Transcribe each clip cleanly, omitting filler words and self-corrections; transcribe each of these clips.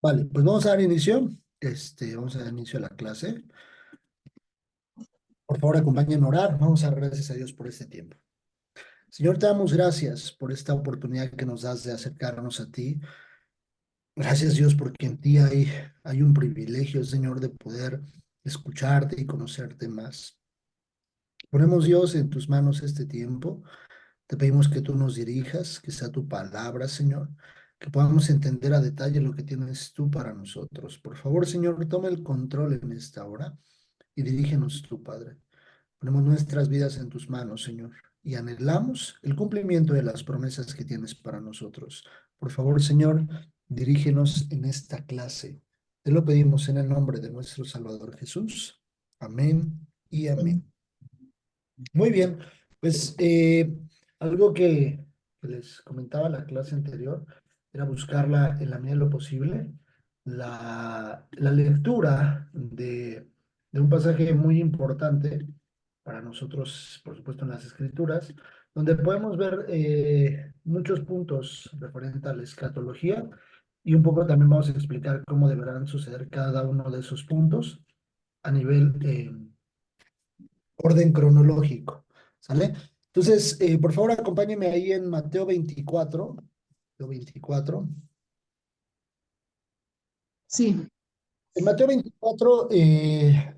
Vale, pues vamos a dar inicio. Vamos a dar inicio a la clase. Por favor, acompáñenme a orar. Vamos a dar gracias a Dios por este tiempo. Señor, te damos gracias por esta oportunidad que nos das de acercarnos a ti. Gracias, Dios, porque en ti hay un privilegio, Señor, de poder escucharte y conocerte más. Ponemos, Dios, en tus manos este tiempo. Te pedimos que tú nos dirijas, que sea tu palabra, Señor, que podamos entender a detalle lo que tienes tú para nosotros. Por favor, Señor, toma el control en esta hora y dirígenos tú, Padre. Ponemos nuestras vidas en tus manos, Señor, y anhelamos el cumplimiento de las promesas que tienes para nosotros. Por favor, Señor, dirígenos en esta clase. Te lo pedimos en el nombre de nuestro Salvador Jesús. Amén y amén. Muy bien, pues algo que les comentaba en la clase anterior era buscarla en la medida de lo posible, la lectura de un pasaje muy importante para nosotros, por supuesto, en las Escrituras, donde podemos ver muchos puntos referentes a la escatología y un poco también vamos a explicar cómo deberán suceder cada uno de esos puntos a nivel orden cronológico, ¿sale? Entonces, por favor, acompáñenme ahí en Mateo 24, Mateo 24. Sí, En Mateo 24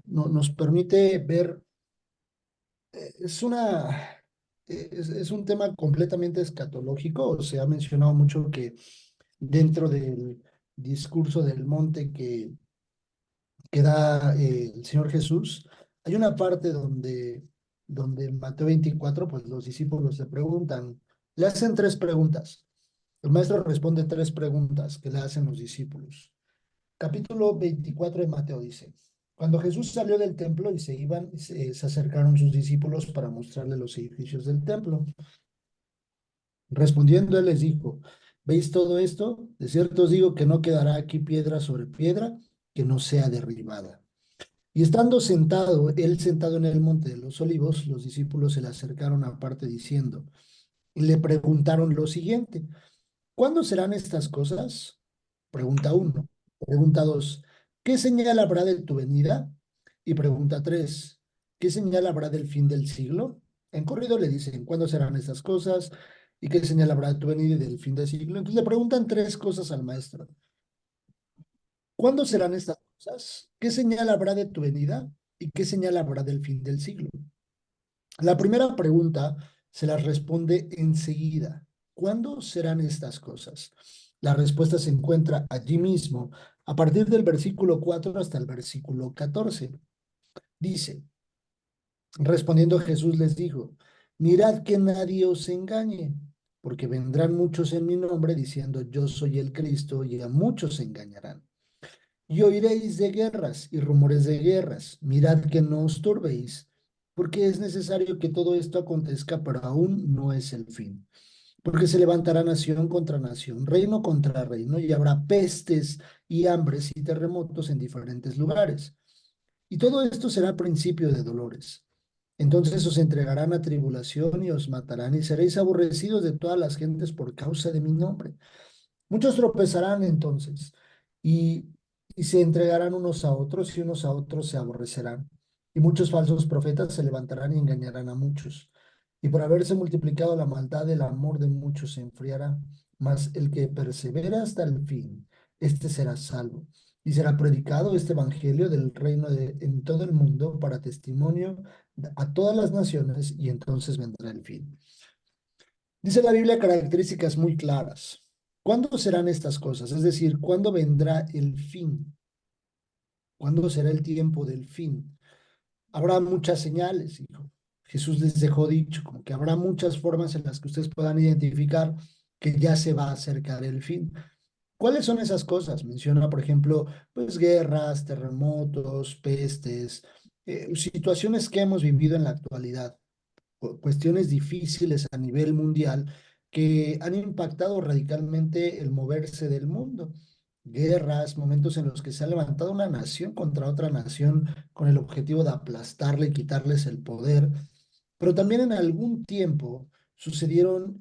nos permite ver, es es un tema completamente escatológico. Se ha mencionado mucho que dentro del discurso del monte que da el Señor Jesús, hay una parte donde en Mateo 24, pues los discípulos le preguntan, le hacen tres preguntas. El maestro responde tres preguntas que le hacen los discípulos. Capítulo 24 de Mateo dice, cuando Jesús salió del templo y se iban, se acercaron sus discípulos para mostrarle los edificios del templo. Respondiendo, él les dijo, ¿veis todo esto? De cierto os digo que no quedará aquí piedra sobre piedra que no sea derribada. Y estando sentado, él sentado en el monte de los olivos, los discípulos se le acercaron aparte diciendo, y le preguntaron lo siguiente, ¿cuándo serán estas cosas? Pregunta uno. Pregunta dos, ¿qué señal habrá de tu venida? Y pregunta tres, ¿qué señal habrá del fin del siglo? En corrido le dicen, ¿cuándo serán estas cosas? ¿Y qué señal habrá de tu venida y del fin del siglo? Entonces le preguntan tres cosas al maestro. ¿Cuándo serán estas cosas? ¿Qué señal habrá de tu venida? ¿Y qué señal habrá del fin del siglo? La primera pregunta se la responde enseguida. ¿Cuándo serán estas cosas? La respuesta se encuentra allí mismo, a partir del versículo 4 hasta el versículo 14. Dice, respondiendo Jesús les dijo, mirad que nadie os engañe, porque vendrán muchos en mi nombre diciendo yo soy el Cristo y a muchos se engañarán. Y oiréis de guerras y rumores de guerras. Mirad que no os turbéis, porque es necesario que todo esto acontezca, pero aún no es el fin. Porque se levantará nación contra nación, reino contra reino, y habrá pestes y hambres y terremotos en diferentes lugares. Y todo esto será principio de dolores. Entonces os entregarán a tribulación y os matarán, y seréis aborrecidos de todas las gentes por causa de mi nombre. Muchos tropezarán entonces y, y se entregarán unos a otros y unos a otros se aborrecerán. Y muchos falsos profetas se levantarán y engañarán a muchos. Y por haberse multiplicado la maldad, el amor de muchos se enfriará. Mas el que persevera hasta el fin, este será salvo. Y será predicado este evangelio del reino en todo el mundo para testimonio a todas las naciones y entonces vendrá el fin. Dice la Biblia características muy claras. ¿Cuándo serán estas cosas? Es decir, ¿cuándo vendrá el fin? ¿Cuándo será el tiempo del fin? Habrá muchas señales, hijo. Jesús les dejó dicho, como que habrá muchas formas en las que ustedes puedan identificar que ya se va a acercar el fin. ¿Cuáles son esas cosas? Menciona, por ejemplo, pues guerras, terremotos, pestes, situaciones que hemos vivido en la actualidad, cuestiones difíciles a nivel mundial que han impactado radicalmente el moverse del mundo. Guerras, momentos en los que se ha levantado una nación contra otra nación con el objetivo de aplastarle y quitarles el poder. Pero también en algún tiempo sucedieron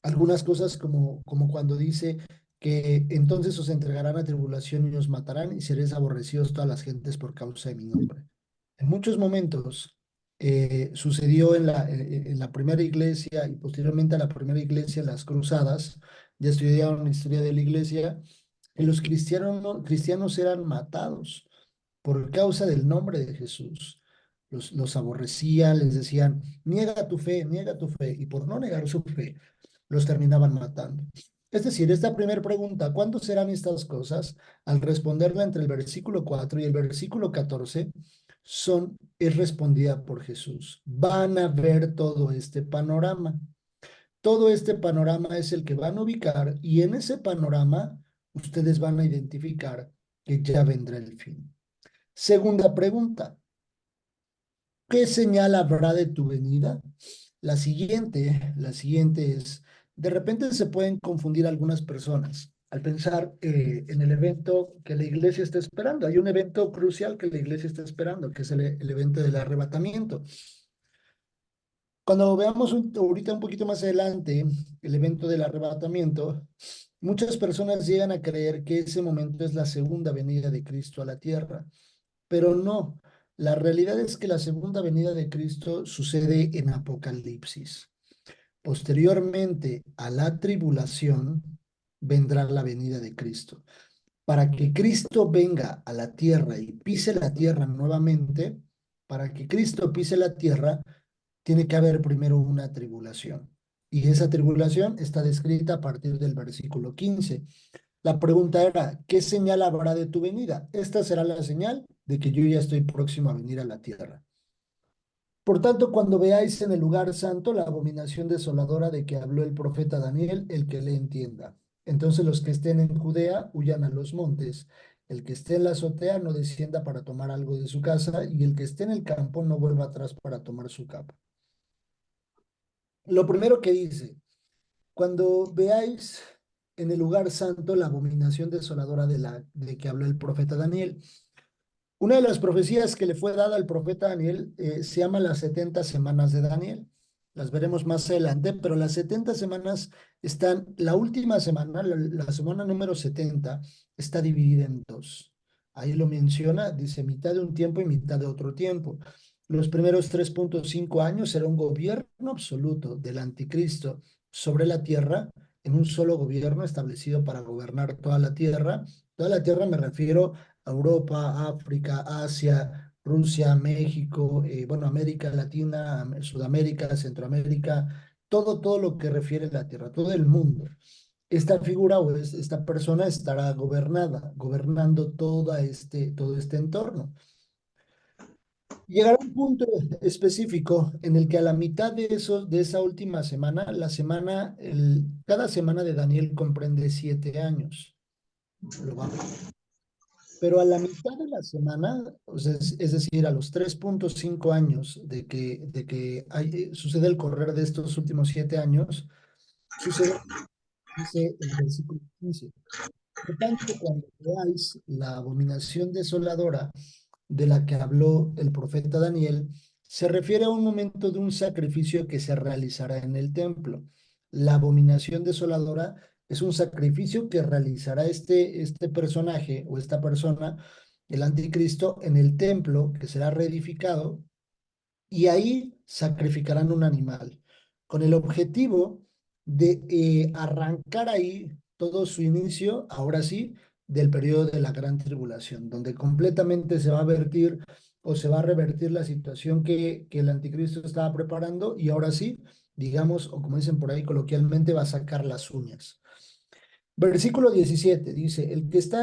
algunas cosas como cuando dice que entonces os entregarán a tribulación y os matarán y seréis aborrecidos todas las gentes por causa de mi nombre. En muchos momentos sucedió en la primera iglesia y posteriormente a la primera iglesia, en las cruzadas, ya estudiaron la historia de la iglesia, que los cristianos eran matados por causa del nombre de Jesús. Los aborrecían, les decían, niega tu fe, y por no negar su fe, los terminaban matando. Es decir, esta primera pregunta, ¿cuándo serán estas cosas? Al responderla entre el versículo 4 y el versículo 14, es respondida por Jesús. Van a ver todo este panorama. Todo este panorama es el que van a ubicar y en ese panorama ustedes van a identificar que ya vendrá el fin. Segunda pregunta, ¿qué señal habrá de tu venida? La siguiente es, de repente se pueden confundir algunas personas al pensar en el evento que la iglesia está esperando. Hay un evento crucial que la iglesia está esperando, que es el evento del arrebatamiento. Cuando veamos ahorita un poquito más adelante el evento del arrebatamiento, muchas personas llegan a creer que ese momento es la segunda venida de Cristo a la tierra, pero no. La realidad es que la segunda venida de Cristo sucede en Apocalipsis. Posteriormente a la tribulación vendrá la venida de Cristo. Para que Cristo venga a la tierra y pise la tierra nuevamente, para que Cristo pise la tierra, tiene que haber primero una tribulación. Y esa tribulación está descrita a partir del versículo 15. La pregunta era, ¿qué señal habrá de tu venida? Esta será la señal de que yo ya estoy próximo a venir a la tierra. Por tanto, cuando veáis en el lugar santo la abominación desoladora de que habló el profeta Daniel, el que le entienda. Entonces los que estén en Judea huyan a los montes. El que esté en la azotea no descienda para tomar algo de su casa, y el que esté en el campo no vuelva atrás para tomar su capa. Lo primero que dice, cuando veáis en el lugar santo la abominación desoladora de que habló el profeta Daniel. Una de las profecías que le fue dada al profeta Daniel se llama las 70 semanas de Daniel. Las veremos más adelante, pero las 70 semanas están, la última semana, la semana número 70, está dividida en dos. Ahí lo menciona, dice mitad de un tiempo y mitad de otro tiempo. Los primeros 3.5 años será un gobierno absoluto del anticristo sobre la tierra, en un solo gobierno establecido para gobernar toda la tierra. Toda la tierra me refiero a Europa, África, Asia, Rusia, México, bueno, América Latina, Sudamérica, Centroamérica, todo lo que refiere a la tierra, todo el mundo. Esta figura o esta persona estará gobernando todo este entorno. Llegará un punto específico en el que a la mitad de esa última semana, cada semana de Daniel comprende 7 años. Lo va a ver. Pero a la mitad de la semana, o sea, es decir, a los 3.5 años de que sucede el correr de estos últimos 7 años, sucede, dice el versículo 15. Por tanto, cuando veáis la abominación desoladora de la que habló el profeta Daniel, se refiere a un momento de un sacrificio que se realizará en el templo. La abominación desoladora es un sacrificio que realizará este personaje o esta persona, el anticristo, en el templo que será reedificado, y ahí sacrificarán un animal con el objetivo de arrancar ahí todo su inicio, ahora sí, del periodo de la gran tribulación, donde completamente se va a vertir o se va a revertir la situación que el anticristo estaba preparando, y ahora sí, digamos, o como dicen por ahí coloquialmente, va a sacar las uñas. Versículo 17 dice, el que esté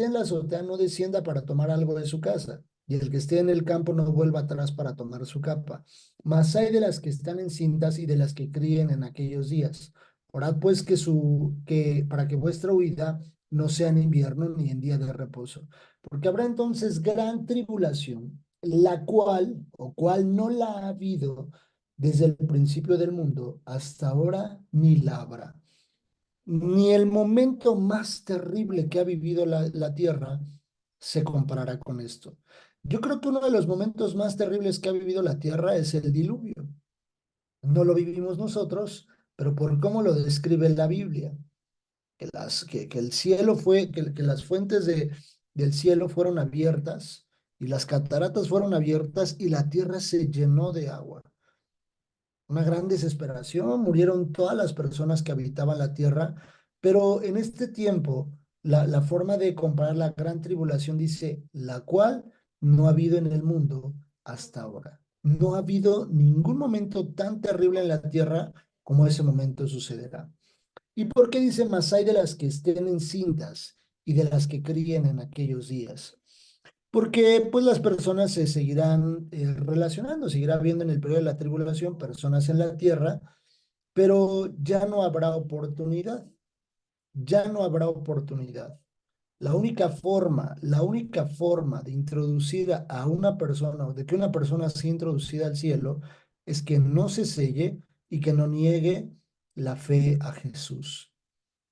en la azotea no descienda para tomar algo de su casa, y el que esté en el campo no vuelva atrás para tomar su capa. Mas hay de las que están encintas y de las que críen en aquellos días. Orad pues para que vuestra huida no sea en invierno ni en día de reposo, porque habrá entonces gran tribulación, la cual no la ha habido desde el principio del mundo hasta ahora, ni la habrá. Ni el momento más terrible que ha vivido la tierra se comparará con esto. Yo creo que uno de los momentos más terribles que ha vivido la tierra es el diluvio. No lo vivimos nosotros, pero por cómo lo describe la Biblia. que el cielo fue, que las fuentes del cielo fueron abiertas y las cataratas fueron abiertas y la tierra se llenó de agua. Una gran desesperación, murieron todas las personas que habitaban la tierra, pero en este tiempo, la forma de comparar la gran tribulación dice, la cual no ha habido en el mundo hasta ahora. No ha habido ningún momento tan terrible en la tierra como ese momento sucederá. ¿Y por qué dice más hay de las que estén encintas y de las que críen en aquellos días? Porque pues las personas se seguirán relacionando, seguirá habiendo en el periodo de la tribulación personas en la tierra, pero ya no habrá oportunidad, ya no habrá oportunidad. La única forma de introducir a una persona o de que una persona sea introducida al cielo es que no se selle y que no niegue la fe a Jesús.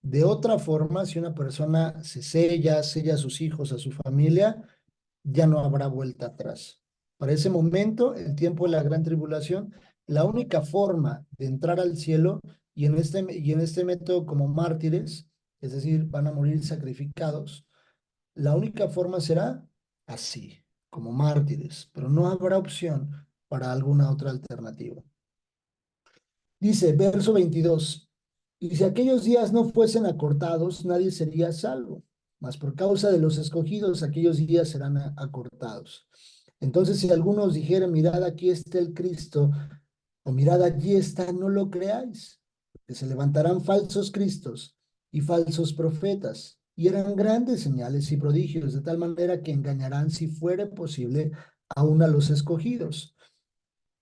De otra forma, si una persona se sella a sus hijos, a su familia, ya no habrá vuelta atrás. Para ese momento, el tiempo de la gran tribulación, la única forma de entrar al cielo y en este método como mártires, es decir, van a morir sacrificados, la única forma será así, como mártires, pero no habrá opción para alguna otra alternativa. Dice, verso 22, y si aquellos días no fuesen acortados, nadie sería salvo, mas por causa de los escogidos, aquellos días serán acortados. Entonces, si algunos dijeren, mirad, aquí está el Cristo, o mirad, allí está, no lo creáis, que se levantarán falsos cristos y falsos profetas, y eran grandes señales y prodigios, de tal manera que engañarán, si fuere posible, aún a los escogidos.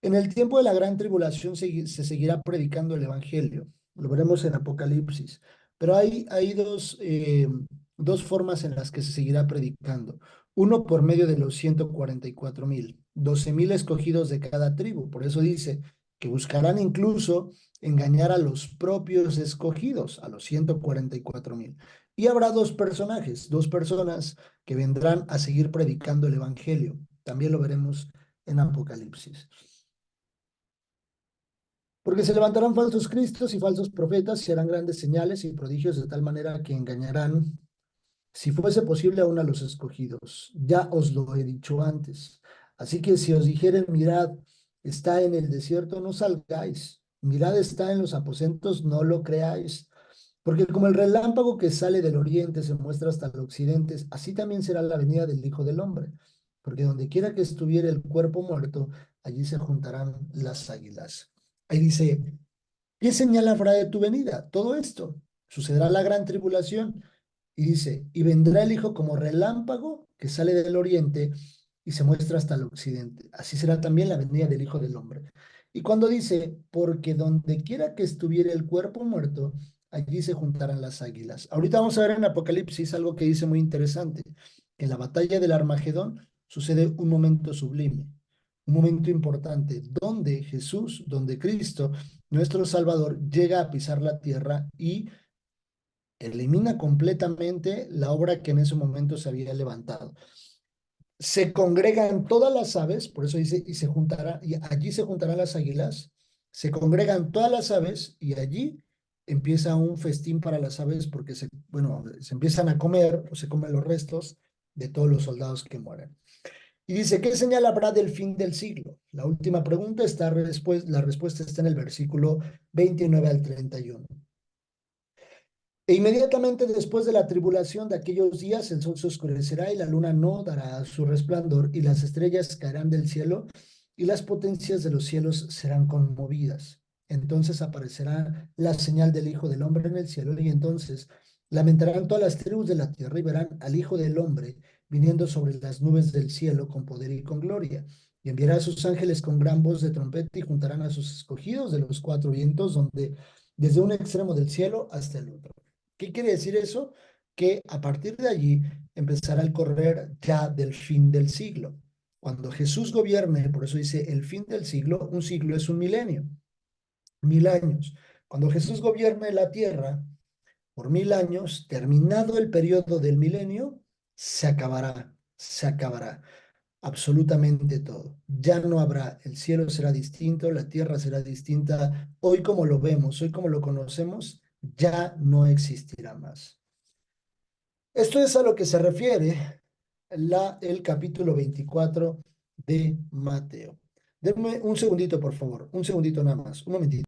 En el tiempo de la gran tribulación se seguirá predicando el evangelio. Lo veremos en Apocalipsis. Pero hay dos formas en las que se seguirá predicando. Uno por medio de los 144,000, 12,000 escogidos de cada tribu. Por eso dice que buscarán incluso engañar a los propios escogidos, a los 144,000. Y habrá dos personajes, dos personas que vendrán a seguir predicando el evangelio. También lo veremos en Apocalipsis. Porque se levantarán falsos cristos y falsos profetas y harán grandes señales y prodigios de tal manera que engañarán, si fuese posible, aún a los escogidos. Ya os lo he dicho antes. Así que si os dijeren, mirad, está en el desierto, no salgáis. Mirad, está en los aposentos, no lo creáis. Porque como el relámpago que sale del oriente se muestra hasta el occidente, así también será la venida del Hijo del Hombre. Porque donde quiera que estuviere el cuerpo muerto, allí se juntarán las águilas. Ahí dice, ¿qué señal habrá de tu venida? Todo esto. Sucederá la gran tribulación. Y dice, y vendrá el Hijo como relámpago que sale del oriente y se muestra hasta el occidente. Así será también la venida del Hijo del Hombre. Y cuando dice, porque donde quiera que estuviera el cuerpo muerto, allí se juntarán las águilas. Ahorita vamos a ver en Apocalipsis algo que dice muy interesante, que en la batalla del Armagedón sucede un momento sublime, un momento importante, donde Jesús, donde Cristo, nuestro Salvador, llega a pisar la tierra y elimina completamente la obra que en ese momento se había levantado. Se congregan todas las aves, por eso dice, y se juntará, y allí se juntarán las águilas, se congregan todas las aves y allí empieza un festín para las aves porque bueno, se empiezan a comer o se comen los restos de todos los soldados que mueren. Y dice, ¿qué señal habrá del fin del siglo? La última pregunta está, la respuesta está en el versículo 29 al 31. E inmediatamente después de la tribulación de aquellos días, el sol se oscurecerá y la luna no dará su resplandor, y las estrellas caerán del cielo, y las potencias de los cielos serán conmovidas. Entonces aparecerá la señal del Hijo del Hombre en el cielo, y entonces lamentarán todas las tribus de la tierra y verán al Hijo del Hombre viniendo sobre las nubes del cielo con poder y con gloria. Y enviará a sus ángeles con gran voz de trompeta y juntarán a sus escogidos de los cuatro vientos, desde un extremo del cielo hasta el otro. ¿Qué quiere decir eso? Que a partir de allí empezará el correr ya del fin del siglo. Cuando Jesús gobierne, por eso dice el fin del siglo, un siglo es un milenio, 1,000 años. Cuando Jesús gobierne la tierra por 1,000 años, terminado el periodo del milenio, se acabará absolutamente todo. Ya no habrá, el cielo será distinto, la tierra será distinta. Hoy como lo vemos, hoy como lo conocemos, ya no existirá más. Esto es a lo que se refiere el capítulo 24 de Mateo. Denme un segundito, por favor, un segundito nada más, un momentito.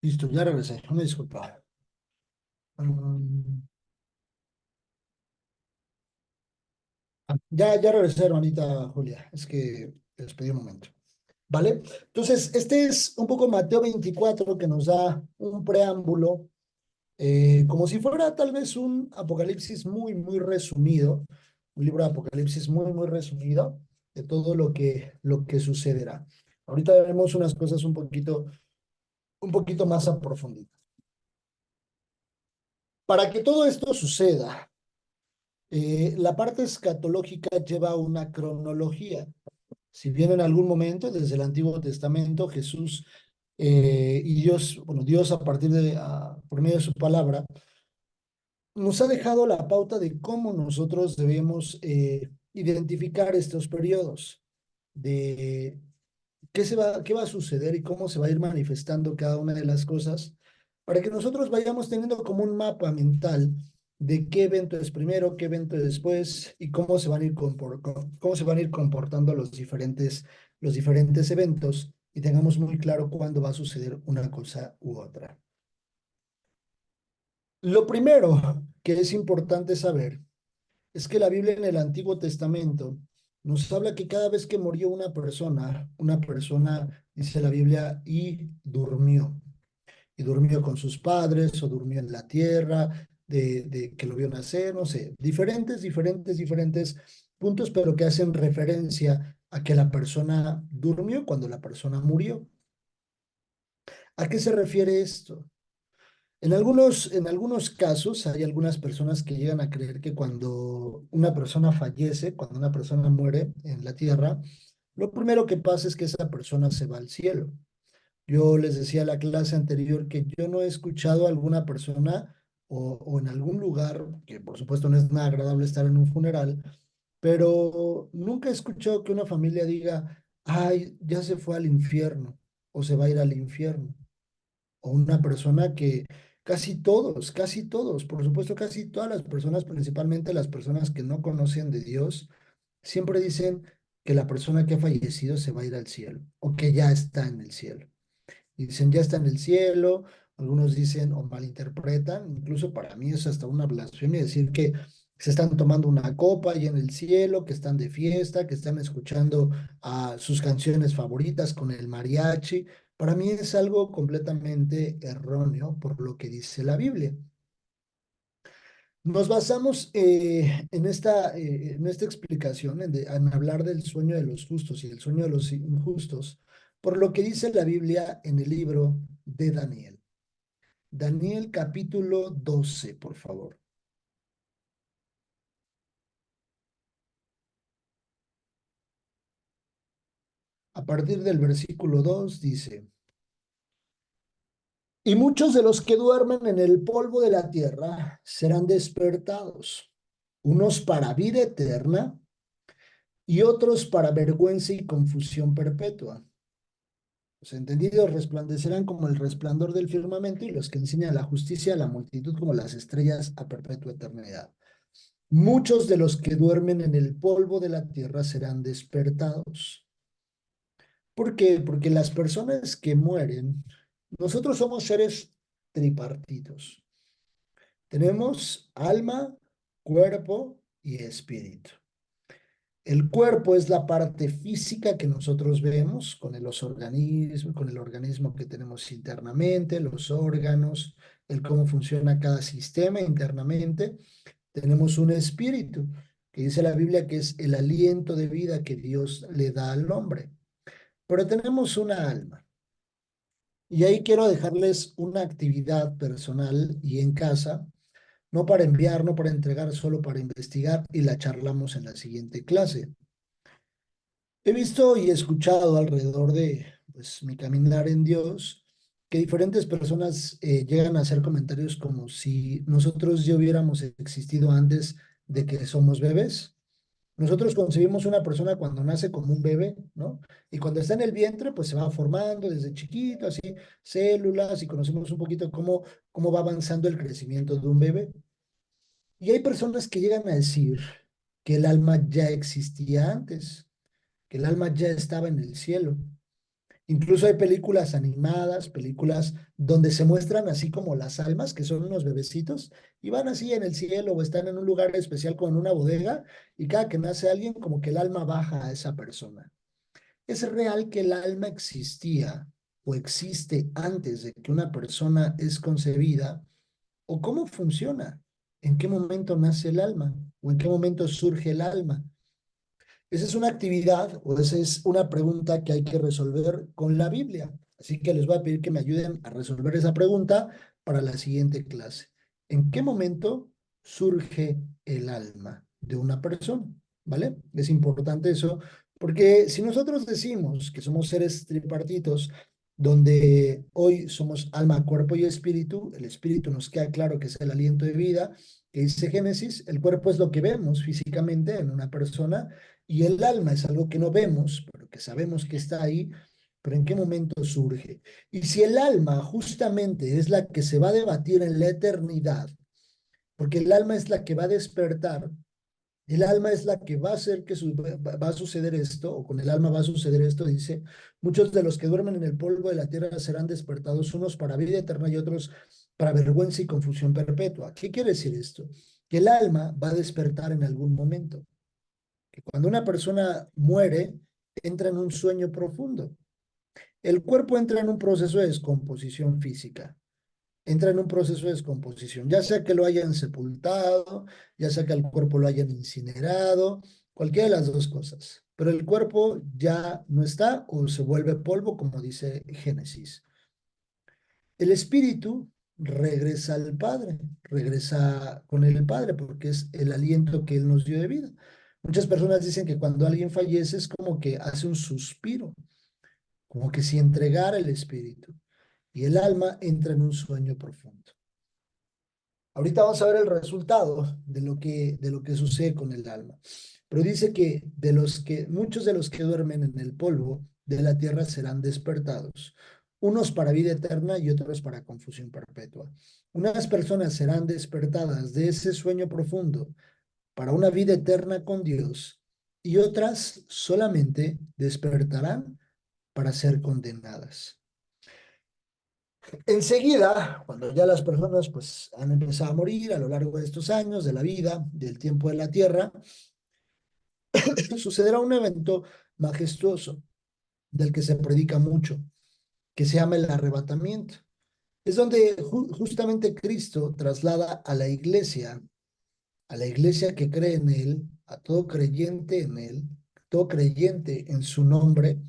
Listo, ya regresé, una disculpa. Mm, ya regresé, hermanita Julia, es que les pedí un momento. ¿Vale? Entonces, este es un poco Mateo 24 que nos da un preámbulo, como si fuera tal vez un Apocalipsis muy, muy resumido, un libro de Apocalipsis muy, muy resumido de todo lo que sucederá. Ahorita veremos unas cosas un poquito más a profundidad. Para que todo esto suceda, la parte escatológica lleva una cronología. Si bien en algún momento, desde el Antiguo Testamento, Jesús y Dios, bueno, Dios a partir por medio de su palabra, nos ha dejado la pauta de cómo nosotros debemos identificar estos periodos, de qué va a suceder y cómo se va a ir manifestando cada una de las cosas, para que nosotros vayamos teniendo como un mapa mental de qué evento es primero, qué evento es después y cómo se van a ir comportando los diferentes eventos y tengamos muy claro cuándo va a suceder una cosa u otra. Lo primero que es importante saber es que la Biblia en el Antiguo Testamento nos habla que cada vez que murió una persona, dice la Biblia, y durmió con sus padres o durmió en la tierra, de que lo vio nacer, no sé, diferentes puntos, pero que hacen referencia a que la persona durmió cuando la persona murió. ¿A qué se refiere esto? En algunos casos hay algunas personas que llegan a creer que cuando una persona fallece, cuando una persona muere en la tierra, lo primero que pasa es que esa persona se va al cielo. Yo les decía a la clase anterior que yo no he escuchado a alguna persona o en algún lugar, que por supuesto no es nada agradable estar en un funeral, pero nunca he escuchado que una familia diga, ay, ya se fue al infierno o se va a ir al infierno o una persona que casi todos, por supuesto, casi todas las personas, principalmente las personas que no conocen de Dios, siempre dicen que la persona que ha fallecido se va a ir al cielo o que ya está en el cielo. Y dicen, ya está en el cielo, algunos dicen o malinterpretan, incluso para mí es hasta una blasfemia decir que se están tomando una copa y en el cielo, que están de fiesta, que están escuchando sus canciones favoritas con el mariachi. Para mí es algo completamente erróneo por lo que dice la Biblia. Nos basamos en esta explicación, en hablar del sueño de los justos y el sueño de los injustos, por lo que dice la Biblia en el libro de Daniel. Daniel capítulo 12, por favor. A partir del versículo 2 dice, y muchos de los que duermen en el polvo de la tierra serán despertados, unos para vida eterna y otros para vergüenza y confusión perpetua. Los entendidos resplandecerán como el resplandor del firmamento y los que enseñan la justicia a la multitud como las estrellas a perpetua eternidad. Muchos de los que duermen en el polvo de la tierra serán despertados. ¿Por qué? Porque las personas que mueren, nosotros somos seres tripartitos. Tenemos alma, cuerpo y espíritu. El cuerpo es la parte física que nosotros vemos con el organismo que tenemos internamente, los órganos, el cómo funciona cada sistema internamente. Tenemos un espíritu, que dice la Biblia que es el aliento de vida que Dios le da al hombre. Pero tenemos una alma. Y ahí quiero dejarles una actividad personal y en casa, no para enviar, no para entregar, solo para investigar y la charlamos en la siguiente clase. He visto y escuchado alrededor de pues, mi caminar en Dios que diferentes personas llegan a hacer comentarios como si nosotros ya hubiéramos existido antes de que somos bebés. Nosotros concebimos una persona cuando nace como un bebé, ¿no? Y cuando está en el vientre, pues se va formando desde chiquito, así, células, y conocemos un poquito cómo va avanzando el crecimiento de un bebé. Y hay personas que llegan a decir que el alma ya existía antes, que el alma ya estaba en el cielo. Incluso hay películas animadas, películas donde se muestran así como las almas, que son unos bebecitos, y van así en el cielo o están en un lugar especial como en una bodega, y cada que nace alguien, como que el alma baja a esa persona. ¿Es real que el alma existía o existe antes de que una persona es concebida? ¿O cómo funciona? ¿En qué momento nace el alma? ¿O en qué momento surge el alma? Esa es una actividad o esa es una pregunta que hay que resolver con la Biblia. Así que les voy a pedir que me ayuden a resolver esa pregunta para la siguiente clase. ¿En qué momento surge el alma de una persona? ¿Vale? Es importante eso, porque si nosotros decimos que somos seres tripartitos, donde hoy somos alma, cuerpo y espíritu, el espíritu nos queda claro que es el aliento de vida, que dice Génesis, el cuerpo es lo que vemos físicamente en una persona, y el alma es algo que no vemos, pero que sabemos que está ahí, pero ¿en qué momento surge? Y si el alma justamente es la que se va a debatir en la eternidad, porque el alma es la que va a despertar, el alma es la que va a hacer que va a suceder esto, o con el alma va a suceder esto, dice, muchos de los que duermen en el polvo de la tierra serán despertados, unos para vida eterna y otros para vergüenza y confusión perpetua. ¿Qué quiere decir esto? Que el alma va a despertar en algún momento, que cuando una persona muere, entra en un sueño profundo. El cuerpo entra en un proceso de descomposición física, entra en un proceso de descomposición, ya sea que lo hayan sepultado, ya sea que el cuerpo lo hayan incinerado, cualquiera de las dos cosas. Pero el cuerpo ya no está o se vuelve polvo, como dice Génesis. El espíritu regresa al Padre, regresa con el Padre, porque es el aliento que Él nos dio de vida. Muchas personas dicen que cuando alguien fallece es como que hace un suspiro, como que si entregara el espíritu, y el alma entra en un sueño profundo. Ahorita vamos a ver el resultado de lo que sucede con el alma. Pero dice que muchos de los que duermen en el polvo de la tierra serán despertados, unos para vida eterna y otros para confusión perpetua. Unas personas serán despertadas de ese sueño profundo para una vida eterna con Dios y otras solamente despertarán para ser condenadas. Enseguida, cuando ya las personas pues han empezado a morir a lo largo de estos años de la vida, del tiempo de la tierra, sucederá un evento majestuoso del que se predica mucho, que se llama el arrebatamiento. Es donde justamente Cristo traslada a la iglesia a la iglesia que cree en Él, a todo creyente en Él, todo creyente en su nombre,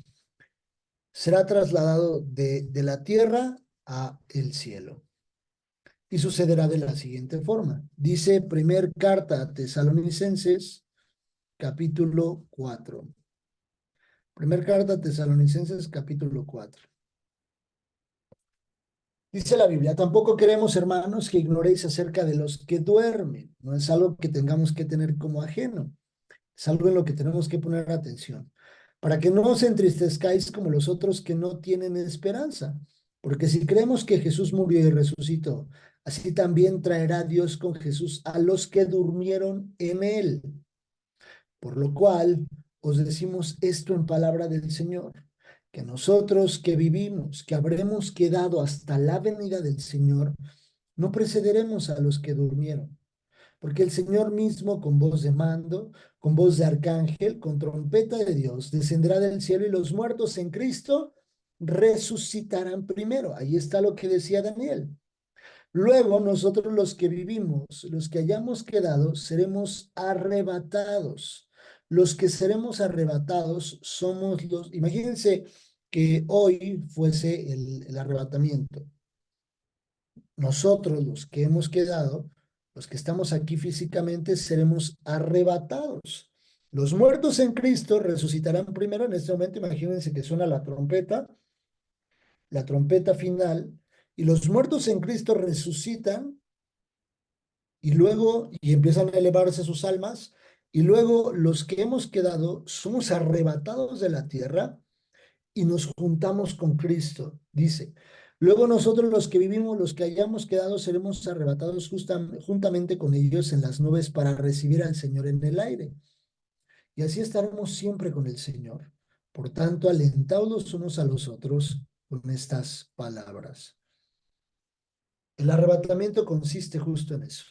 será trasladado de la tierra a el cielo. Y sucederá de la siguiente forma. Dice primer carta a Tesalonicenses, capítulo 4. Primer carta a Tesalonicenses, capítulo 4. Dice la Biblia, tampoco queremos, hermanos, que ignoréis acerca de los que duermen. No es algo que tengamos que tener como ajeno. Es algo en lo que tenemos que poner atención. Para que no os entristezcáis como los otros que no tienen esperanza. Porque si creemos que Jesús murió y resucitó, así también traerá Dios con Jesús a los que durmieron en él. Por lo cual os decimos esto en palabra del Señor, que nosotros que vivimos, que habremos quedado hasta la venida del Señor, no precederemos a los que durmieron. Porque el Señor mismo, con voz de mando, con voz de arcángel, con trompeta de Dios, descenderá del cielo y los muertos en Cristo resucitarán primero. Ahí está lo que decía Daniel. Luego nosotros los que vivimos, los que hayamos quedado, seremos arrebatados. Los que seremos arrebatados somos los, imagínense que hoy fuese el arrebatamiento. Nosotros los que hemos quedado, los que estamos aquí físicamente, seremos arrebatados. Los muertos en Cristo resucitarán primero. En este momento, imagínense que suena la trompeta final, y los muertos en Cristo resucitan y luego, y empiezan a elevarse sus almas, y luego los que hemos quedado somos arrebatados de la tierra y nos juntamos con Cristo, dice. Luego nosotros los que vivimos, los que hayamos quedado, seremos arrebatados juntamente con ellos en las nubes para recibir al Señor en el aire. Y así estaremos siempre con el Señor. Por tanto, alentaos los unos a los otros con estas palabras. El arrebatamiento consiste justo en eso.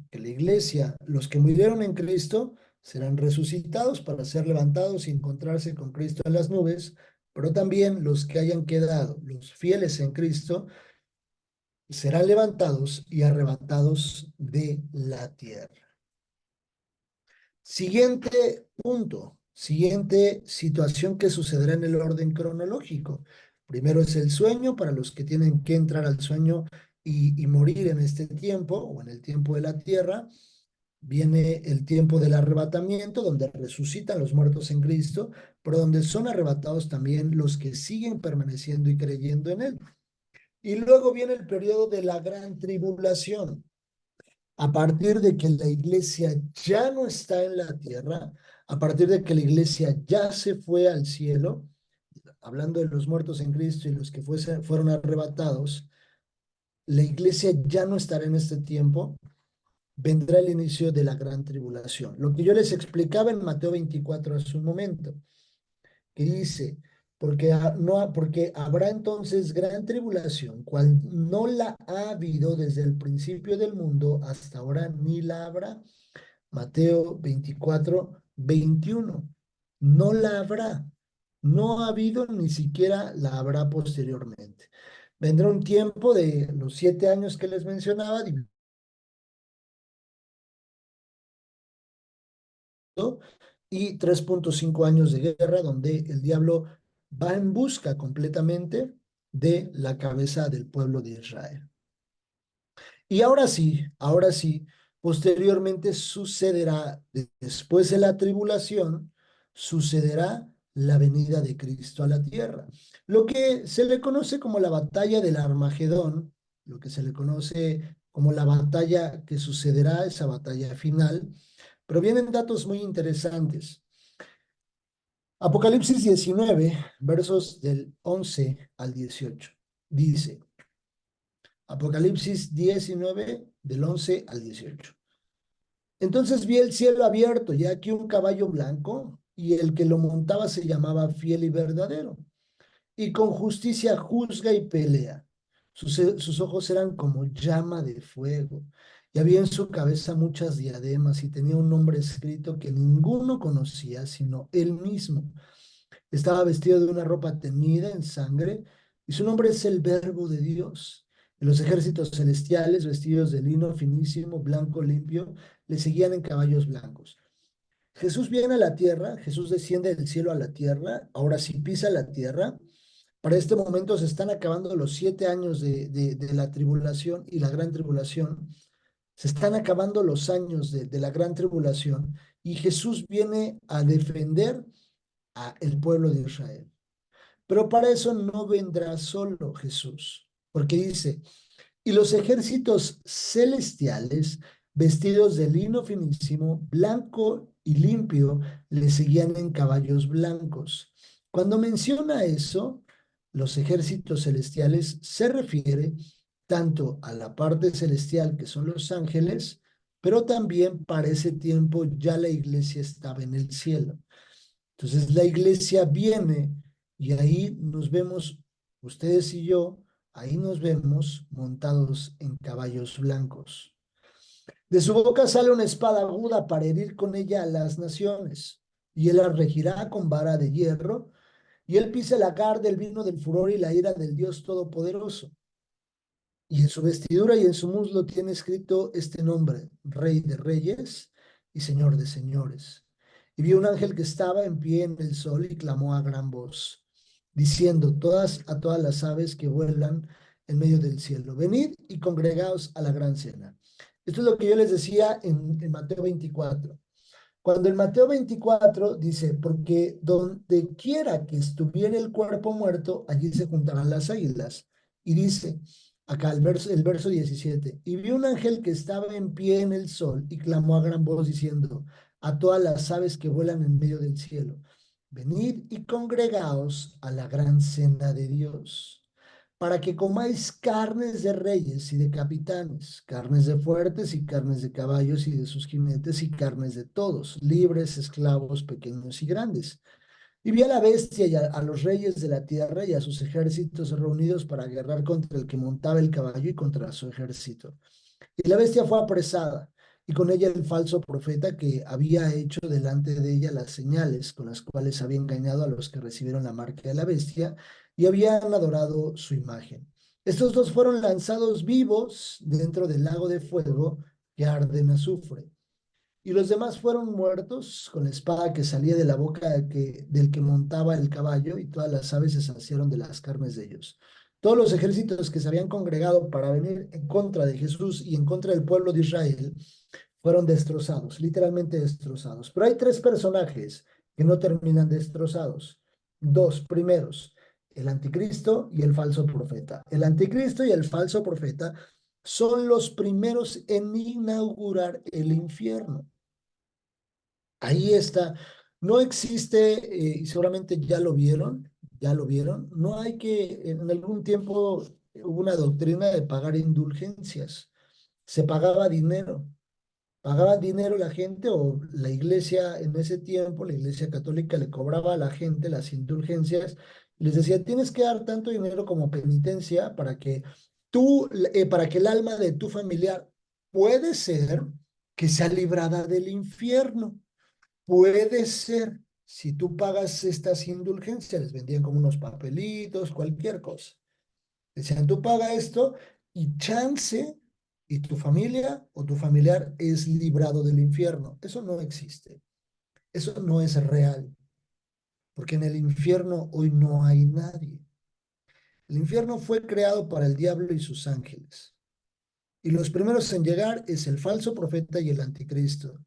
Que la iglesia, los que murieron en Cristo, serán resucitados para ser levantados y encontrarse con Cristo en las nubes, pero también los que hayan quedado, los fieles en Cristo, serán levantados y arrebatados de la tierra. Siguiente punto, siguiente situación que sucederá en el orden cronológico. Primero es el sueño para los que tienen que entrar al sueño y morir en este tiempo o en el tiempo de la tierra. Viene el tiempo del arrebatamiento, donde resucitan los muertos en Cristo, pero donde son arrebatados también los que siguen permaneciendo y creyendo en Él. Y luego viene el periodo de la gran tribulación. A partir de que la iglesia ya no está en la tierra, a partir de que la iglesia ya se fue al cielo, hablando de los muertos en Cristo y los que fueron arrebatados, la iglesia ya no estará en este tiempo, vendrá el inicio de la gran tribulación. Lo que yo les explicaba en Mateo 24 hace un momento, que dice, porque habrá entonces gran tribulación, cual no la ha habido desde el principio del mundo hasta ahora, ni la habrá. Mateo 24, 21. No la habrá. No ha habido, ni siquiera la habrá posteriormente. Vendrá un tiempo de los 7 años que les mencionaba, y 3.5 años de guerra donde el diablo va en busca completamente de la cabeza del pueblo de Israel. Y ahora sí, posteriormente sucederá, después de la tribulación, sucederá la venida de Cristo a la tierra. Lo que se le conoce como la batalla del Armagedón, lo que se le conoce como la batalla que sucederá, esa batalla final, pero vienen datos muy interesantes. Apocalipsis 19, versos del 11 al 18. Dice, Apocalipsis 19, del 11 al 18. Entonces vi el cielo abierto y aquí un caballo blanco, y el que lo montaba se llamaba Fiel y Verdadero, y con justicia juzga y pelea. Sus ojos eran como llama de fuego, y había en su cabeza muchas diademas, y tenía un nombre escrito que ninguno conocía, sino él mismo. Estaba vestido de una ropa teñida en sangre, y su nombre es el Verbo de Dios. Y los ejércitos celestiales, vestidos de lino finísimo, blanco, limpio, le seguían en caballos blancos. Jesús viene a la tierra, Jesús desciende del cielo a la tierra, ahora sí pisa la tierra. Para este momento se están acabando los 7 años de la tribulación y la gran tribulación. Se están acabando los años de la gran tribulación y Jesús viene a defender a el pueblo de Israel. Pero para eso no vendrá solo Jesús, porque dice, y los ejércitos celestiales, vestidos de lino finísimo, blanco y limpio, le seguían en caballos blancos. Cuando menciona eso, los ejércitos celestiales se refiere tanto a la parte celestial, que son los ángeles, pero también para ese tiempo ya la iglesia estaba en el cielo. Entonces la iglesia viene y ahí nos vemos, ustedes y yo, ahí nos vemos montados en caballos blancos. De su boca sale una espada aguda para herir con ella a las naciones, y él la regirá con vara de hierro, y él pisa el lagar del vino del furor y la ira del Dios Todopoderoso. Y en su vestidura y en su muslo tiene escrito este nombre, Rey de Reyes y Señor de Señores. Y vi un ángel que estaba en pie en el sol y clamó a gran voz, diciendo a todas las aves que vuelan en medio del cielo, venid y congregaos a la gran cena. Esto es lo que yo les decía en Mateo 24. Cuando en Mateo 24 dice, porque donde quiera que estuviera el cuerpo muerto, allí se juntarán las águilas. Y dice, acá el verso 17, y vi un ángel que estaba en pie en el sol y clamó a gran voz diciendo, a todas las aves que vuelan en medio del cielo, venid y congregaos a la gran cena de Dios para que comáis carnes de reyes y de capitanes, carnes de fuertes y carnes de caballos y de sus jinetes y carnes de todos, libres, esclavos, pequeños y grandes. Y vi a la bestia y a los reyes de la tierra y a sus ejércitos reunidos para guerrar contra el que montaba el caballo y contra su ejército. Y la bestia fue apresada, y con ella el falso profeta que había hecho delante de ella las señales con las cuales había engañado a los que recibieron la marca de la bestia y habían adorado su imagen. Estos dos fueron lanzados vivos dentro del lago de fuego que arde en azufre. Y los demás fueron muertos con la espada que salía de la boca del que montaba el caballo, y todas las aves se saciaron de las carnes de ellos. Todos los ejércitos que se habían congregado para venir en contra de Jesús y en contra del pueblo de Israel fueron destrozados, literalmente destrozados. Pero hay tres personajes que no terminan destrozados. Dos primeros, el anticristo y el falso profeta. El anticristo y el falso profeta son los primeros en inaugurar el infierno. Ahí está. No existe, y seguramente ya lo vieron, no hay que, en algún tiempo hubo una doctrina de pagar indulgencias. Se pagaban dinero la gente o la iglesia en ese tiempo, la iglesia católica le cobraba a la gente las indulgencias, les decía, tienes que dar tanto dinero como penitencia para que el alma de tu familiar puede ser que sea librada del infierno. Puede ser, si tú pagas estas indulgencias, les vendían como unos papelitos, cualquier cosa. Decían, tú paga esto y chance y tu familia o tu familiar es librado del infierno. Eso no existe. Eso no es real. Porque en el infierno hoy no hay nadie. El infierno fue creado para el diablo y sus ángeles. Y los primeros en llegar es el falso profeta y el anticristo.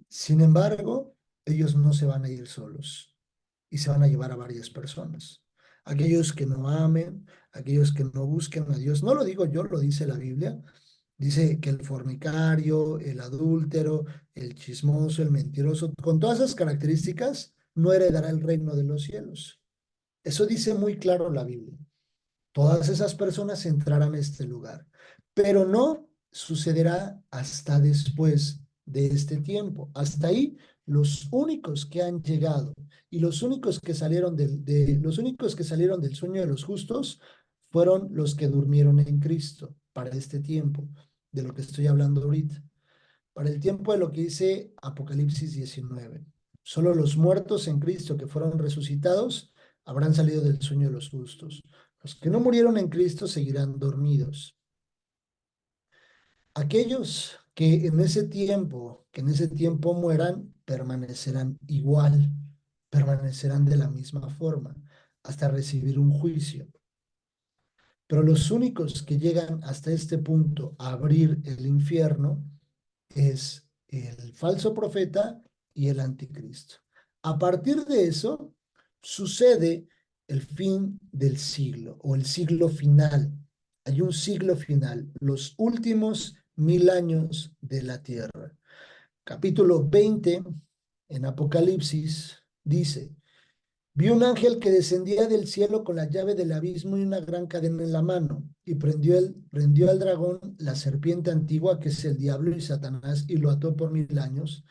Sin embargo, ellos no se van a ir solos y se van a llevar a varias personas. Aquellos que no amen, aquellos que no busquen a Dios. No lo digo yo, lo dice la Biblia. Dice que el fornicario, el adúltero, el chismoso, el mentiroso, con todas esas características, no heredará el reino de los cielos. Eso dice muy claro la Biblia. Todas esas personas entrarán a este lugar, pero no sucederá hasta después de este tiempo. Hasta ahí, los únicos que han llegado y los únicos que salieron los únicos que salieron del sueño de los justos fueron los que durmieron en Cristo para este tiempo, de lo que estoy hablando ahorita, para el tiempo de lo que dice Apocalipsis 19. Solo los muertos en Cristo que fueron resucitados habrán salido del sueño de los justos. Los que no murieron en Cristo seguirán dormidos. Aquellos que en ese tiempo mueran, permanecerán igual, permanecerán de la misma forma, hasta recibir un juicio. Pero los únicos que llegan hasta este punto a abrir el infierno es el falso profeta y el anticristo. A partir de eso, sucede el fin del siglo o el siglo final. Hay un siglo final, los últimos 1000 años de la tierra. Capítulo 20 en Apocalipsis dice: vi un ángel que descendía del cielo con la llave del abismo y una gran cadena en la mano, y prendió al dragón, la serpiente antigua, que es el diablo y Satanás, y lo ató por 1000 años,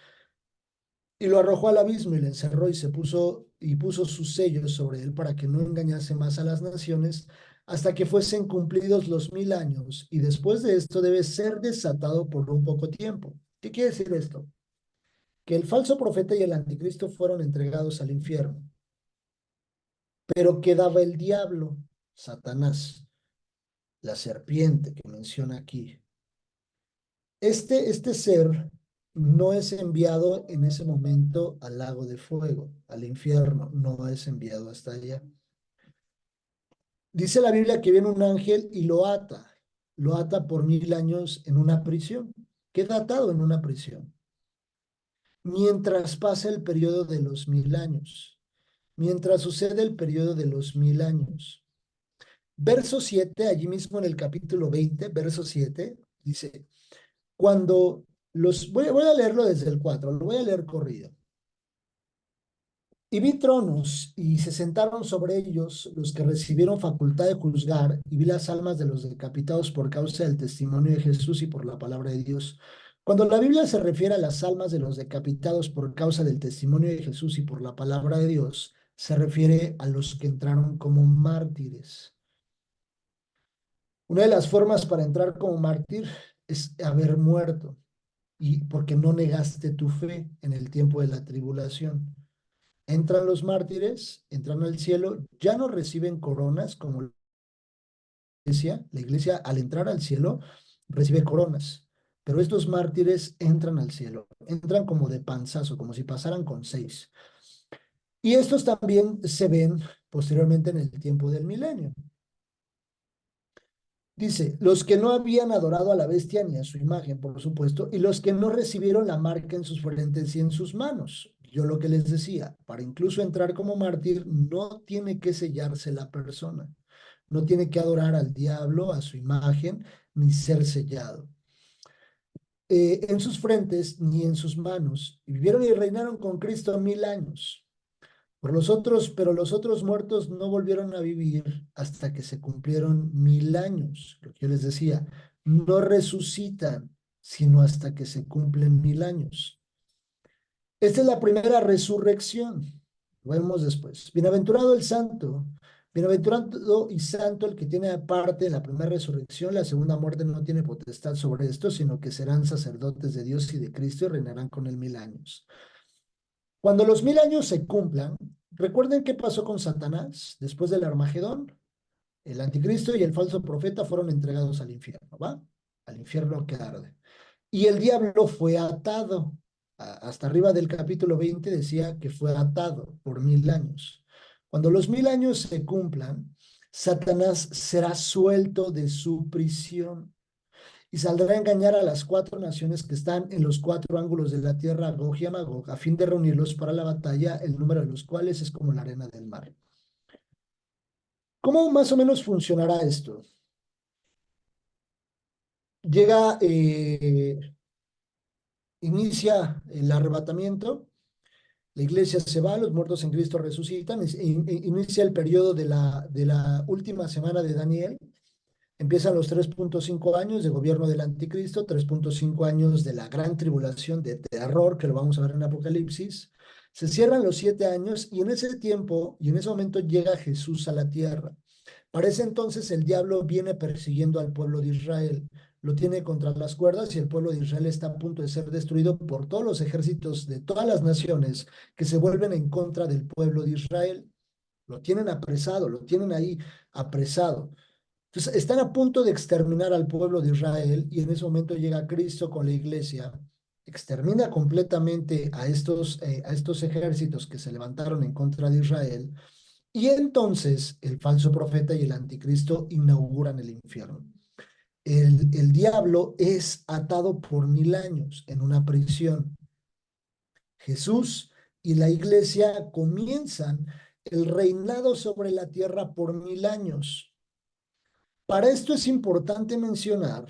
y lo arrojó al abismo y le encerró y puso sus sellos sobre él para que no engañase más a las naciones hasta que fuesen cumplidos los 1000 años, y después de esto debe ser desatado por un poco tiempo. ¿Qué quiere decir esto? Que el falso profeta y el anticristo fueron entregados al infierno, pero quedaba el diablo, Satanás, la serpiente que menciona aquí. Este ser no es enviado en ese momento al lago de fuego, al infierno, no es enviado hasta allá. Dice la Biblia que viene un ángel y lo ata por 1000 años en una prisión, queda atado en una prisión, mientras pasa el periodo de los 1000 años, mientras sucede el periodo de los 1000 años. Verso 7, allí mismo en el capítulo 20, verso 7, dice: cuando voy a leerlo desde el 4, lo voy a leer corrido. Y vi tronos, y se sentaron sobre ellos los que recibieron facultad de juzgar, y vi las almas de los decapitados por causa del testimonio de Jesús y por la palabra de Dios. Cuando la Biblia se refiere a las almas de los decapitados por causa del testimonio de Jesús y por la palabra de Dios, se refiere a los que entraron como mártires. Una de las formas para entrar como mártir es haber muerto, y porque no negaste tu fe en el tiempo de la tribulación. Entran los mártires, entran al cielo, ya no reciben coronas como la iglesia al entrar al cielo recibe coronas, pero estos mártires entran al cielo, entran como de panzazo, como si pasaran con 6. Y estos también se ven posteriormente en el tiempo del milenio. Dice: los que no habían adorado a la bestia ni a su imagen, por supuesto, y los que no recibieron la marca en sus frentes y en sus manos. Yo lo que les decía, para incluso entrar como mártir, no tiene que sellarse la persona, no tiene que adorar al diablo, a su imagen, ni ser sellado. En sus frentes ni en sus manos. Y vivieron y reinaron con Cristo 1000 años. Pero los otros muertos no volvieron a vivir hasta que se cumplieron 1000 años. Lo que yo les decía, no resucitan, sino hasta que se cumplen 1000 años. Esta es la primera resurrección. Lo vemos después. Bienaventurado el santo, bienaventurado y santo el que tiene parte en la primera resurrección. La segunda muerte no tiene potestad sobre esto, sino que serán sacerdotes de Dios y de Cristo y reinarán con él 1000 años. Cuando los 1000 años se cumplan, recuerden qué pasó con Satanás después del Armagedón. El anticristo y el falso profeta fueron entregados al infierno, ¿va? Al infierno que arde. Y el diablo fue atado. Hasta arriba del capítulo 20 decía que fue atado por 1000 años. Cuando los 1000 años se cumplan, Satanás será suelto de su prisión y saldrá a engañar a las 4 naciones que están en los 4 ángulos de la tierra, Gog y Magog, a fin de reunirlos para la batalla, el número de los cuales es como la arena del mar. ¿Cómo más o menos funcionará esto? Llega, inicia el arrebatamiento, la iglesia se va, los muertos en Cristo resucitan, inicia el periodo de la última semana de Daniel. Empiezan los 3.5 años de gobierno del anticristo, 3.5 años de la gran tribulación de terror, que lo vamos a ver en Apocalipsis. Se cierran los 7 años y en ese tiempo y en ese momento llega Jesús a la tierra. Para ese entonces el diablo viene persiguiendo al pueblo de Israel, lo tiene contra las cuerdas y el pueblo de Israel está a punto de ser destruido por todos los ejércitos de todas las naciones que se vuelven en contra del pueblo de Israel. Lo tienen apresado, lo tienen ahí apresado. Entonces, están a punto de exterminar al pueblo de Israel y en ese momento llega Cristo con la iglesia, extermina completamente a estos ejércitos que se levantaron en contra de Israel y entonces el falso profeta y el anticristo inauguran el infierno. El diablo es atado por 1000 años en una prisión. Jesús y la iglesia comienzan el reinado sobre la tierra por 1000 años. Para esto es importante mencionar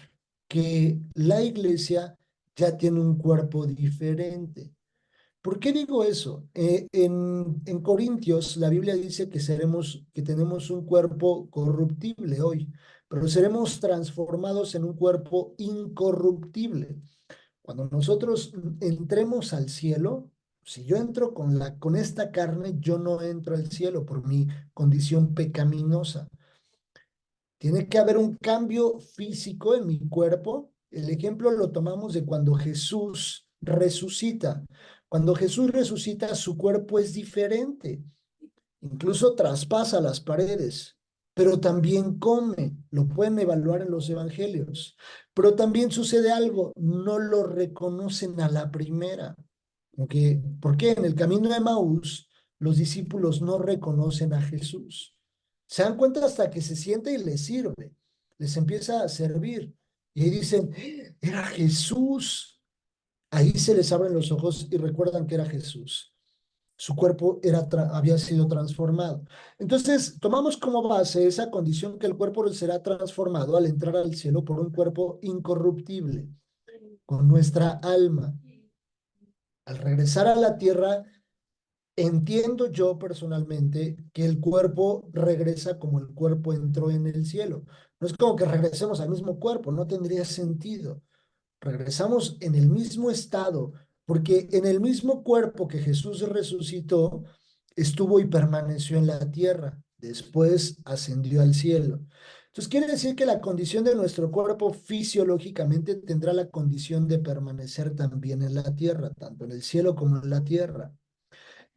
que la iglesia ya tiene un cuerpo diferente. ¿Por qué digo eso? En Corintios la Biblia dice que tenemos un cuerpo corruptible hoy, pero seremos transformados en un cuerpo incorruptible. Cuando nosotros entremos al cielo, si yo entro con esta carne, yo no entro al cielo por mi condición pecaminosa. Tiene que haber un cambio físico en mi cuerpo. El ejemplo lo tomamos de cuando Jesús resucita. Cuando Jesús resucita, su cuerpo es diferente. Incluso traspasa las paredes, pero también come. Lo pueden evaluar en los evangelios. Pero también sucede algo, no lo reconocen a la primera. ¿Por qué? En el camino de Maús, los discípulos no reconocen a Jesús. Se dan cuenta hasta que se siente y les sirve, les empieza a servir. Y ahí dicen, era Jesús. Ahí se les abren los ojos y recuerdan que era Jesús. Su cuerpo había sido transformado. Entonces, tomamos como base esa condición que el cuerpo será transformado al entrar al cielo por un cuerpo incorruptible, con nuestra alma. Al regresar a la tierra, entiendo yo personalmente que el cuerpo regresa como el cuerpo entró en el cielo. No es como que regresemos al mismo cuerpo, no tendría sentido. Regresamos en el mismo estado, porque en el mismo cuerpo que Jesús resucitó, estuvo y permaneció en la tierra. Después ascendió al cielo. Entonces quiere decir que la condición de nuestro cuerpo fisiológicamente tendrá la condición de permanecer también en la tierra, tanto en el cielo como en la tierra.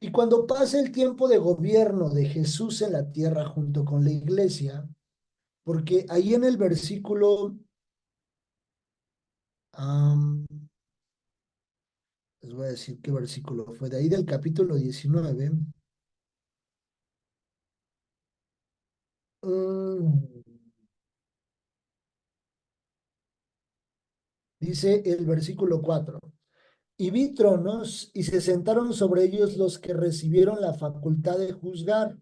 Y cuando pase el tiempo de gobierno de Jesús en la tierra junto con la iglesia, porque ahí en el versículo, um, les voy a decir qué versículo fue, de ahí del capítulo 19, um, dice el versículo 4. Y vi tronos y se sentaron sobre ellos los que recibieron la facultad de juzgar.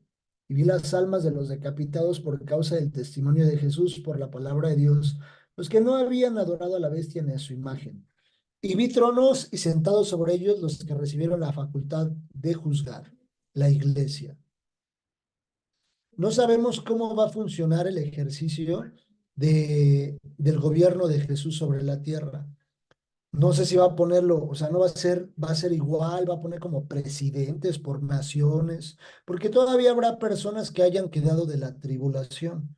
Y vi las almas de los decapitados por causa del testimonio de Jesús, por la palabra de Dios, los que no habían adorado a la bestia ni a su imagen. Y vi tronos y sentados sobre ellos los que recibieron la facultad de juzgar, la iglesia. No sabemos cómo va a funcionar el ejercicio del gobierno de Jesús sobre la tierra. No sé si va a ponerlo, o sea, no va a ser igual, va a poner como presidentes por naciones, porque todavía habrá personas que hayan quedado de la tribulación.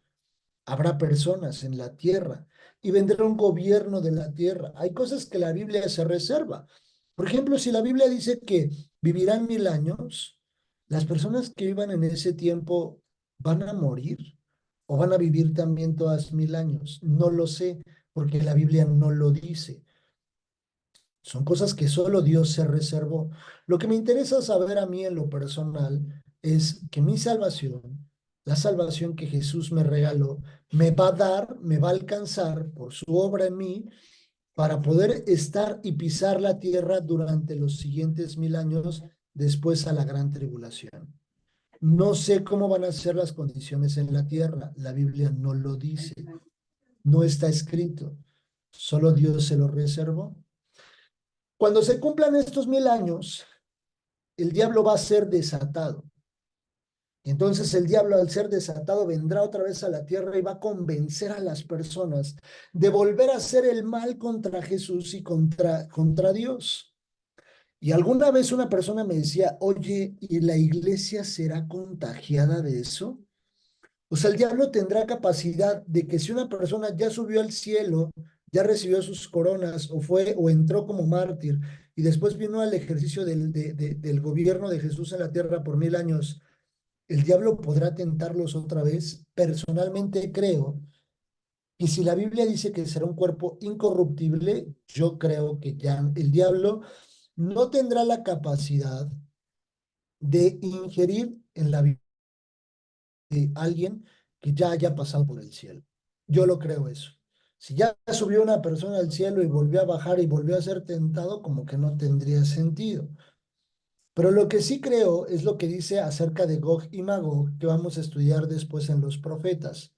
Habrá personas en la tierra y vendrá un gobierno de la tierra. Hay cosas que la Biblia se reserva. Por ejemplo, si la Biblia dice que vivirán 1000 años, las personas que vivan en ese tiempo van a morir o van a vivir también todas 1000 años. No lo sé porque la Biblia no lo dice. Son cosas que solo Dios se reservó. Lo que me interesa saber a mí en lo personal es que mi salvación, la salvación que Jesús me regaló, me va a dar, me va a alcanzar por su obra en mí para poder estar y pisar la tierra durante los siguientes 1000 años después a la gran tribulación. No sé cómo van a ser las condiciones en la tierra. La Biblia no lo dice. No está escrito. Solo Dios se lo reservó. Cuando se cumplan estos 1000 años, el diablo va a ser desatado. Y entonces el diablo, al ser desatado, vendrá otra vez a la tierra y va a convencer a las personas de volver a hacer el mal contra Jesús y contra Dios. Y alguna vez una persona me decía, oye, ¿y la iglesia será contagiada de eso? O sea, el diablo tendrá capacidad de que si una persona ya subió al cielo, ya recibió sus coronas o fue o entró como mártir y después vino al ejercicio del gobierno de Jesús en la tierra por 1000 años, el diablo podrá tentarlos otra vez. Personalmente creo Y si la Biblia dice que será un cuerpo incorruptible, yo creo que ya el diablo no tendrá la capacidad de ingerir en la vida de alguien que ya haya pasado por el cielo. Yo lo creo eso. Si ya subió una persona al cielo y volvió a bajar y volvió a ser tentado, como que no tendría sentido. Pero lo que sí creo es lo que dice acerca de Gog y Magog, que vamos a estudiar después en los profetas.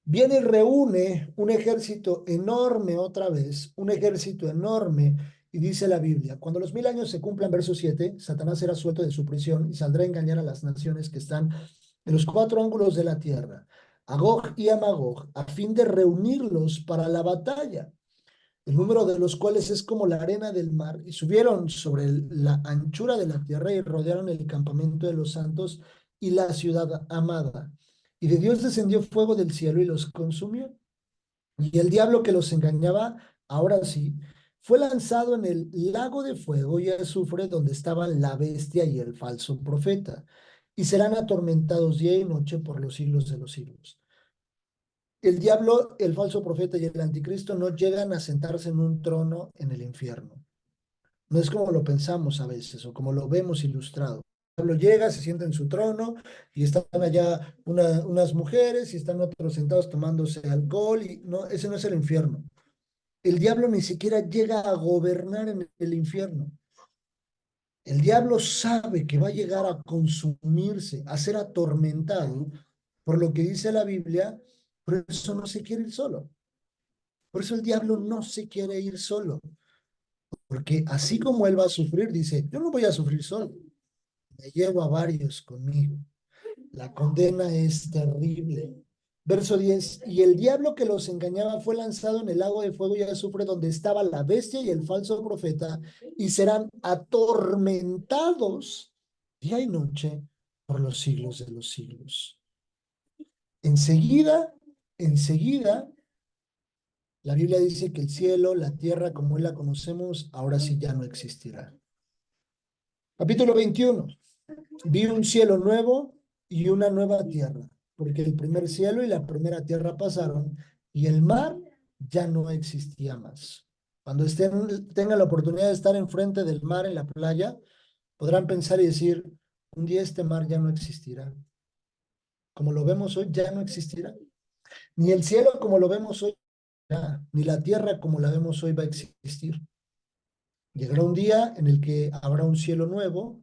Viene y reúne un ejército enorme otra vez, un ejército enorme, y dice la Biblia, cuando los 1000 años se cumplan, verso 7, Satanás será suelto de su prisión y saldrá a engañar a las naciones que están en los 4 ángulos de la tierra, a Gog y a Magog, a fin de reunirlos para la batalla, el número de los cuales es como la arena del mar, y subieron sobre la anchura de la tierra y rodearon el campamento de los santos y la ciudad amada. Y de Dios descendió fuego del cielo y los consumió. Y el diablo que los engañaba, ahora sí, fue lanzado en el lago de fuego y azufre donde estaban la bestia y el falso profeta, y serán atormentados día y noche por los siglos de los siglos. El diablo, el falso profeta y el anticristo no llegan a sentarse en un trono en el infierno. No es como lo pensamos a veces o como lo vemos ilustrado. El diablo llega, se sienta en su trono y están allá unas mujeres y están otros sentados tomándose alcohol y no, ese no es el infierno. El diablo ni siquiera llega a gobernar en el infierno. El diablo sabe que va a llegar a consumirse, a ser atormentado, por lo que dice la Biblia, por eso no se quiere ir solo. Por eso el diablo no se quiere ir solo, porque así como él va a sufrir, dice, yo no voy a sufrir solo, me llevo a varios conmigo. La condena es terrible. Verso 10, y el diablo que los engañaba fue lanzado en el lago de fuego y azufre donde estaba la bestia y el falso profeta, y serán atormentados día y noche por los siglos de los siglos. Enseguida, la Biblia dice que el cielo, la tierra como hoy la conocemos, ahora sí ya no existirá. Capítulo 21. Vi un cielo nuevo y una nueva tierra, porque el primer cielo y la primera tierra pasaron y el mar ya no existía más. Cuando tengan la oportunidad de estar enfrente del mar en la playa, podrán pensar y decir, un día este mar ya no existirá. Como lo vemos hoy, ya no existirá. Ni el cielo como lo vemos hoy, ni la tierra como la vemos hoy va a existir. Llegará un día en el que habrá un cielo nuevo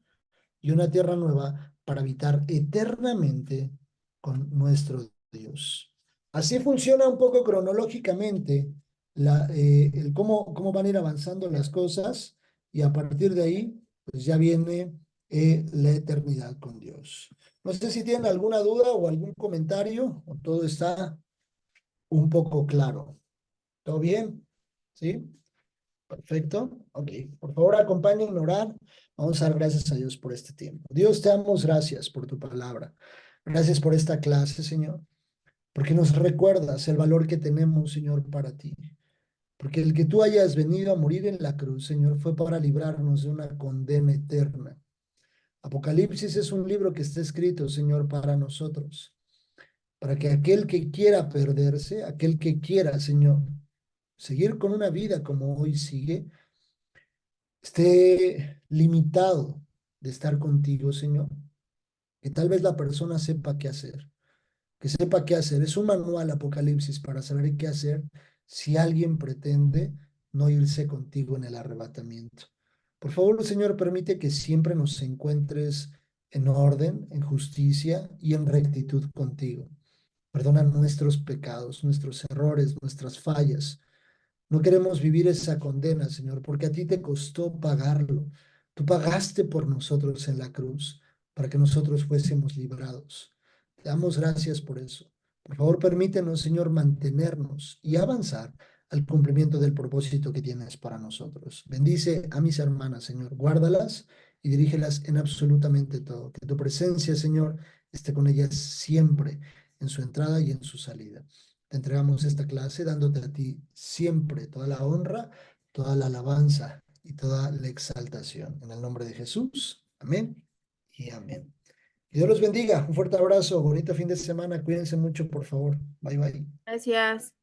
y una tierra nueva para habitar eternamente con nuestro Dios. Así funciona un poco cronológicamente el cómo van a ir avanzando las cosas y a partir de ahí, pues ya viene la eternidad con Dios. No sé si tienen alguna duda o algún comentario o todo está un poco claro. ¿Todo bien? ¿Sí? Perfecto. Ok. Por favor, acompáñenme a orar. Vamos a dar gracias a Dios por este tiempo. Dios, te damos gracias por tu palabra. Gracias por esta clase, Señor, porque nos recuerdas el valor que tenemos, Señor, para ti. Porque el que tú hayas venido a morir en la cruz, Señor, fue para librarnos de una condena eterna. Apocalipsis es un libro que está escrito, Señor, para nosotros, para que aquel que quiera perderse, aquel que quiera, Señor, seguir con una vida como hoy sigue, esté limitado de estar contigo, Señor. Que tal vez la persona sepa qué hacer, que sepa qué hacer. Es un manual Apocalipsis para saber qué hacer si alguien pretende no irse contigo en el arrebatamiento. Por favor, Señor, permite que siempre nos encuentres en orden, en justicia y en rectitud contigo. Perdona nuestros pecados, nuestros errores, nuestras fallas. No queremos vivir esa condena, Señor, porque a ti te costó pagarlo. Tú pagaste por nosotros en la cruz para que nosotros fuésemos librados. Te damos gracias por eso. Por favor, permítenos, Señor, mantenernos y avanzar al cumplimiento del propósito que tienes para nosotros. Bendice a mis hermanas, Señor. Guárdalas y dirígelas en absolutamente todo. Que tu presencia, Señor, esté con ellas siempre, en su entrada y en su salida. Te entregamos esta clase dándote a ti siempre toda la honra, toda la alabanza y toda la exaltación. En el nombre de Jesús. Amén y amén. Que Dios los bendiga. Un fuerte abrazo. Bonito fin de semana. Cuídense mucho, por favor. Bye, bye. Gracias.